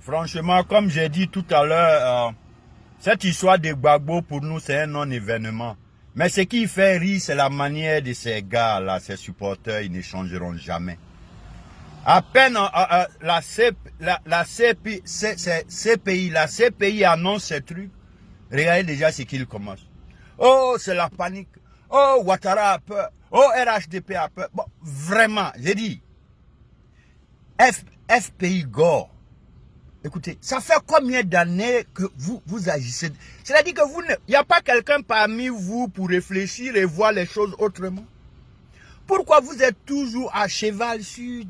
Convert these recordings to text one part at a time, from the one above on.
Franchement, comme j'ai dit tout à l'heure, cette histoire de Gbagbo, pour nous, c'est un non-événement. Mais ce qui fait rire, c'est la manière de ces gars-là, ces supporters, ils ne changeront jamais. À peine la CPI annonce ces trucs, regardez déjà ce qu'il commence. Oh, c'est la panique. Oh, Ouattara a peur. Oh, RHDP a peur. Bon, vraiment, j'ai dit, FPI Gore. Écoutez, ça fait combien d'années que vous agissez? C'est-à-dire que il n'y a pas quelqu'un parmi vous pour réfléchir et voir les choses autrement? Pourquoi vous êtes toujours à cheval sur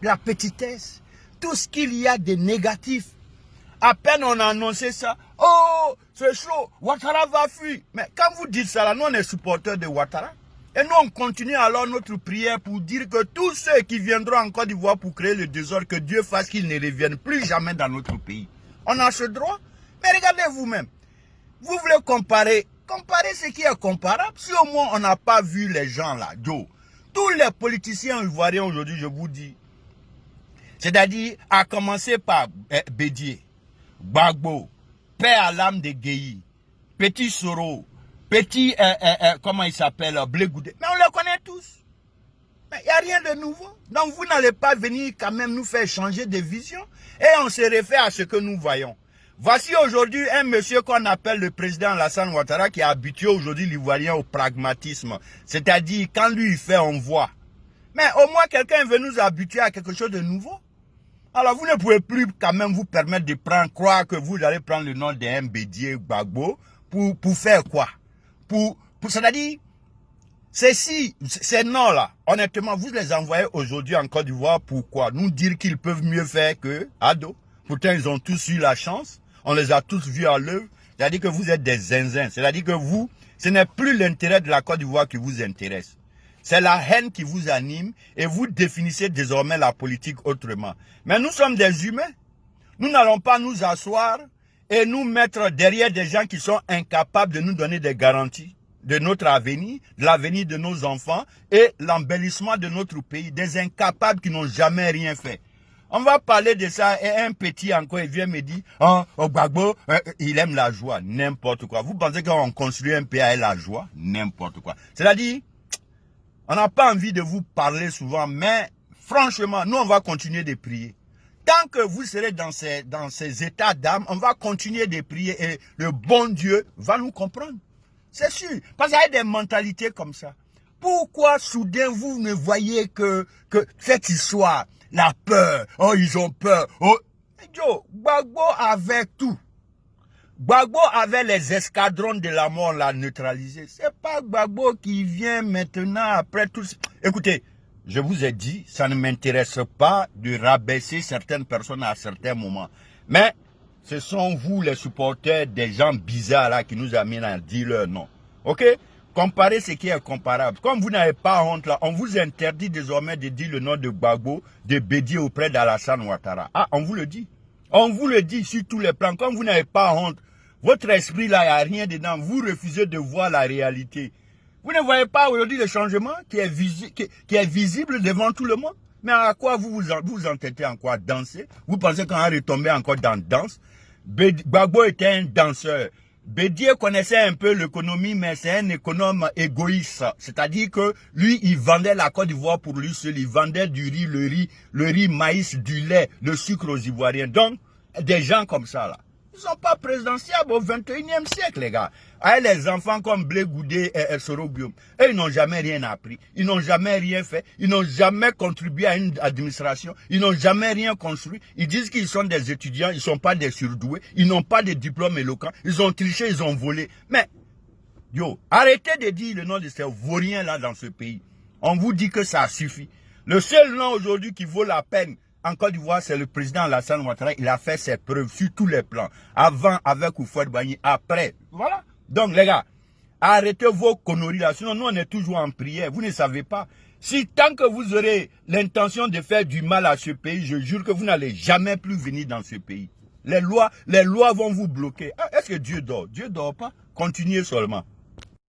la petitesse? Tout ce qu'il y a de négatif. À peine on a annoncé ça. Oh, c'est chaud, Ouattara va fuir. Mais quand vous dites ça, là, nous on est supporters de Ouattara. Et nous on continue alors notre prière pour dire que tous ceux qui viendront en Côte d'Ivoire pour créer le désordre, que Dieu fasse qu'ils ne reviennent plus jamais dans notre pays. On a ce droit. Mais regardez vous-même. Vous voulez comparer ce qui est comparable. Si au moins on n'a pas vu les gens là, Joe. Tous les politiciens ivoiriens aujourd'hui, je vous dis, c'est-à-dire à commencer par Bédié, Gbagbo, Père à l'âme de Guéhi, Petit Soro, Petit, comment il s'appelle, Blé Goudé. Mais on les connaît tous. Mais il n'y a rien de nouveau. Donc vous n'allez pas venir quand même nous faire changer de vision. Et on se réfère à ce que nous voyons. Voici aujourd'hui un monsieur qu'on appelle le président Alassane Ouattara qui a habitué aujourd'hui l'Ivoirien au pragmatisme. C'est-à-dire, quand lui il fait, on voit. Mais au moins quelqu'un veut nous habituer à quelque chose de nouveau. Alors vous ne pouvez plus quand même vous permettre de croire que vous allez prendre le nom d'un Bédié Gbagbo pour faire quoi? C'est-à-dire, ces noms-là, honnêtement, vous les envoyez aujourd'hui en Côte d'Ivoire, pourquoi? Nous dire qu'ils peuvent mieux faire que Ado. Pourtant, ils ont tous eu la chance. On les a tous vus à l'œuvre. C'est-à-dire que vous êtes des zinzins. C'est-à-dire que vous, ce n'est plus l'intérêt de la Côte d'Ivoire qui vous intéresse. C'est la haine qui vous anime et vous définissez désormais la politique autrement. Mais nous sommes des humains. Nous n'allons pas nous asseoir et nous mettre derrière des gens qui sont incapables de nous donner des garanties de notre avenir, de l'avenir de nos enfants et l'embellissement de notre pays. Des incapables qui n'ont jamais rien fait. On va parler de ça et un petit encore, il vient me dire, oh, Gbagbo, il aime la joie, n'importe quoi. Vous pensez qu'on construit un pays avec la joie? N'importe quoi. C'est-à-dire, on n'a pas envie de vous parler souvent, mais franchement, nous on va continuer de prier. Tant que vous serez dans ces états d'âme, on va continuer de prier et le bon Dieu va nous comprendre. C'est sûr, parce qu'il y a des mentalités comme ça. Pourquoi soudain vous ne voyez que cette histoire, la peur, oh ils ont peur, oh, Joe, Gbagbo avait tout. Gbagbo avait les escadrons de la mort là neutralisés. C'est pas Gbagbo qui vient maintenant après tout. Écoutez, je vous ai dit, ça ne m'intéresse pas de rabaisser certaines personnes à certains moments. Mais ce sont vous les supporters des gens bizarres là qui nous amènent à dire leur nom. Ok? Comparez ce qui est comparable. Comme vous n'avez pas honte là, on vous interdit désormais de dire le nom de Gbagbo, de Bédié auprès d'Alassane Ouattara. Ah, on vous le dit. On vous le dit sur tous les plans. Comme vous n'avez pas honte, votre esprit là, il n'y a rien dedans. Vous refusez de voir la réalité. Vous ne voyez pas aujourd'hui le changement qui est visible devant tout le monde. Mais à quoi vous entêtez en quoi? Danser? Vous pensez qu'on va retomber encore dans danse? Gbagbo était un danseur. Bédié connaissait un peu l'économie, mais c'est un économe égoïste. C'est-à-dire que lui, il vendait la Côte d'Ivoire pour lui seul. Il vendait du riz, le riz, maïs, du lait, le sucre aux Ivoiriens. Donc, des gens comme ça, là. Ils ne sont pas présidentiables au 21e siècle, les gars. Avec les enfants comme Blé Goudé et Soro Guillaume, eux, ils n'ont jamais rien appris. Ils n'ont jamais rien fait. Ils n'ont jamais contribué à une administration. Ils n'ont jamais rien construit. Ils disent qu'ils sont des étudiants. Ils ne sont pas des surdoués. Ils n'ont pas de diplôme éloquent. Ils ont triché, ils ont volé. Mais, yo, arrêtez de dire le nom de ces vauriens là dans ce pays. On vous dit que ça suffit. Le seul nom aujourd'hui qui vaut la peine en Côte d'Ivoire, c'est le président Alassane Ouattara. Il a fait ses preuves sur tous les plans. Avant, avec Houphouët-Boigny, après. Voilà. Donc, les gars, arrêtez vos conneries là. Sinon, nous, on est toujours en prière. Vous ne savez pas. Si tant que vous aurez l'intention de faire du mal à ce pays, je jure que vous n'allez jamais plus venir dans ce pays. Les lois vont vous bloquer. Est-ce que Dieu dort? Dieu dort pas. Continuez seulement.